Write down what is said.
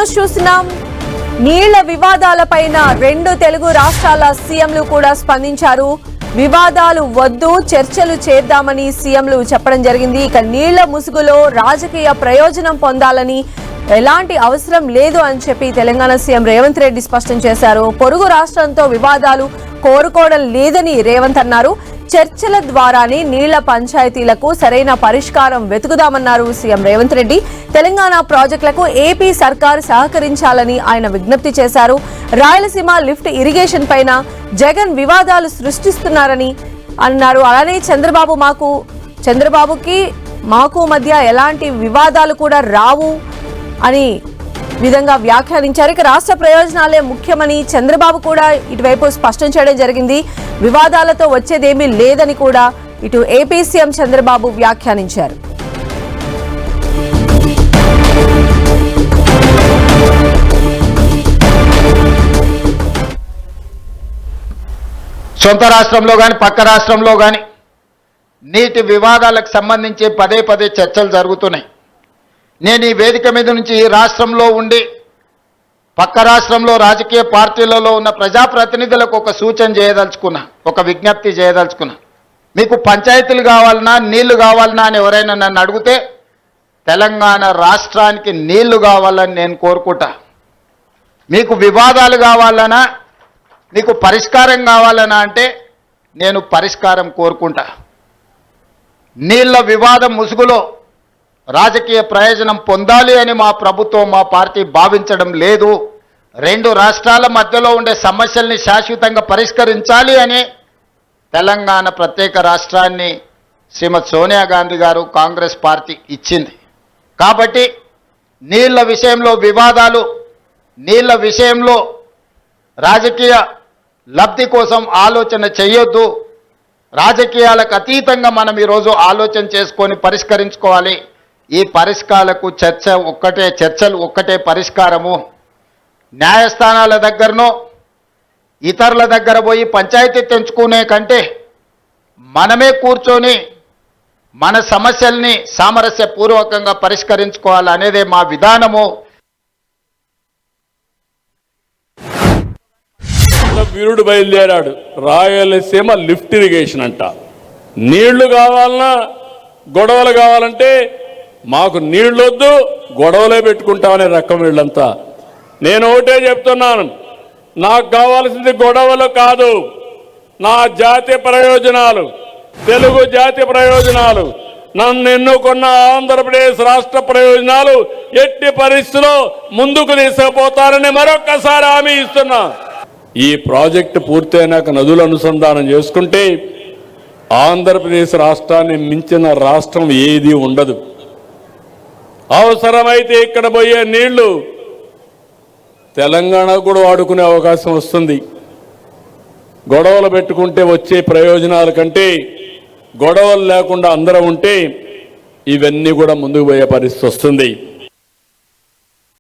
News చూస్తున్నాం. నీళ్ల వివాదాలపైన రెండు తెలుగు రాష్ట్రాల సీఎంలు కూడా స్పందించారు. వివాదాలు వద్దు, చర్చలు చేద్దామని సీఎంలు చెప్పడం జరిగింది. ఇక నీళ్ల ముసుగులో రాజకీయ ప్రయోజనం పొందాలని ఎలాంటి అవసరం లేదు అని చెప్పి తెలంగాణ సీఎం రేవంత్ రెడ్డి స్పష్టం చేశారు. పొరుగు రాష్ట్రంతో వివాదాలు కోరుకోవడం లేదని రేవంత్ అన్నారు. చర్చల ద్వారానే నీళ్ల పంచాయతీలకు సరైన పరిష్కారం వెతుకుదామన్నారు సీఎం రేవంత్ రెడ్డి. తెలంగాణ ప్రాజెక్టులకు ఏపీ సర్కార్ సహకరించాలని ఆయన విజ్ఞప్తి చేశారు. రాయలసీమ లిఫ్ట్ ఇరిగేషన్ పైన జగన్ వివాదాలు సృష్టిస్తున్నారని అన్నారు. అలానే చంద్రబాబుకి మాకు మధ్య ఎలాంటి వివాదాలు కూడా రావు అని విధంగా వ్యాఖ్యానించారు. ఇక రాష్ట్ర ప్రయోజనాలే ముఖ్యమని చంద్రబాబు కూడా ఇటువైపు స్పష్టం చేయడం జరిగింది. వివాదాలతో వచ్చేదేమీ లేదని కూడా ఇటు ఏపీ సీఎం చంద్రబాబు వ్యాఖ్యానించారు. సొంత రాష్ట్రంలో కానీ పక్క రాష్ట్రంలో కానీ నీటి వివాదాలకు సంబంధించి పదే పదే చర్చలు జరుగుతున్నాయి. నేను ఈ వేదిక మీద నుంచి ఈ రాష్ట్రంలో ఉండి పక్క రాష్ట్రంలో రాజకీయ పార్టీలలో ఉన్న ప్రజాప్రతినిధులకు ఒక సూచన చేయదలుచుకున్నా, ఒక విజ్ఞప్తి చేయదలుచుకున్నా. మీకు పంచాయతీలు కావాలన్నా నీళ్లు కావాలన్నా అని ఎవరైనా నన్ను అడిగితే తెలంగాణ రాష్ట్రానికి నీళ్లు కావాలని నేను కోరుకుంటా. మీకు వివాదాలు కావాలన్నా, మీకు పరిష్కారం కావాలన్నా అంటే నేను పరిష్కారం కోరుకుంటా. నీళ్ల వివాదం ముసుగులో రాజకీయ ప్రయోజనం పొందాలి అని మా ప్రభుత్వం, మా పార్టీ భావించడం లేదు. రెండు రాష్ట్రాల మధ్యలో ఉండే సమస్యల్ని శాశ్వతంగా పరిష్కరించాలి అని తెలంగాణ ప్రత్యేక రాష్ట్రాన్ని శ్రీమతి సోనియా గాంధీ గారు కాంగ్రెస్ పార్టీ ఇచ్చింది. కాబట్టి నీళ్ల విషయంలో వివాదాలు, నీళ్ల విషయంలో రాజకీయ లబ్ధి కోసం ఆలోచన చేయొద్దు. రాజకీయాలకు అతీతంగా మనం ఈరోజు ఆలోచన చేసుకొని పరిష్కరించుకోవాలి. ఈ పరిష్కారాలకు చర్చలు ఒక్కటే పరిష్కారము. న్యాయస్థానాల దగ్గరనో ఇతరుల దగ్గర పోయి పంచాయతీ తెంచుకునే కంటే మనమే కూర్చొని మన సమస్యల్ని సామరస్యపూర్వకంగా పరిష్కరించుకోవాలనేదే మా విధానము. వీరుడు బయలుదేరాడు. రాయలసీమ లిఫ్ట్ ఇరిగేషన్ అంట. నీళ్లు కావాలన్నా గొడవలు కావాలంటే మాకు నీళ్ళొద్దు, గొడవలే పెట్టుకుంటామనే రకం వీళ్ళంతా. నేను ఒకటే చెప్తున్నాను, నాకు కావాల్సింది గొడవలు కాదు, నా జాతి ప్రయోజనాలు, తెలుగు జాతి ప్రయోజనాలు, నన్ను ఎన్నుకున్న ఆంధ్రప్రదేశ్ రాష్ట్ర ప్రయోజనాలు ఎట్టి పరిస్థితిలో ముందుకు తీసుకుపోతారని మరొక్కసారి హామీ ఇస్తున్నా. ఈ ప్రాజెక్టు పూర్తయినాక నదులు అనుసంధానం చేసుకుంటే ఆంధ్రప్రదేశ్ రాష్ట్రాన్ని మించిన రాష్ట్రం ఏది ఉండదు. అవసరమైతే ఇక్కడ పోయే నీళ్లు తెలంగాణకు కూడా వాడుకునే అవకాశం వస్తుంది. గొడవలు పెట్టుకుంటే వచ్చే ప్రయోజనాల కంటే గొడవలు లేకుండా అందరం ఉంటే ఇవన్నీ కూడా ముందుకు పోయే పరిస్థితి వస్తుంది.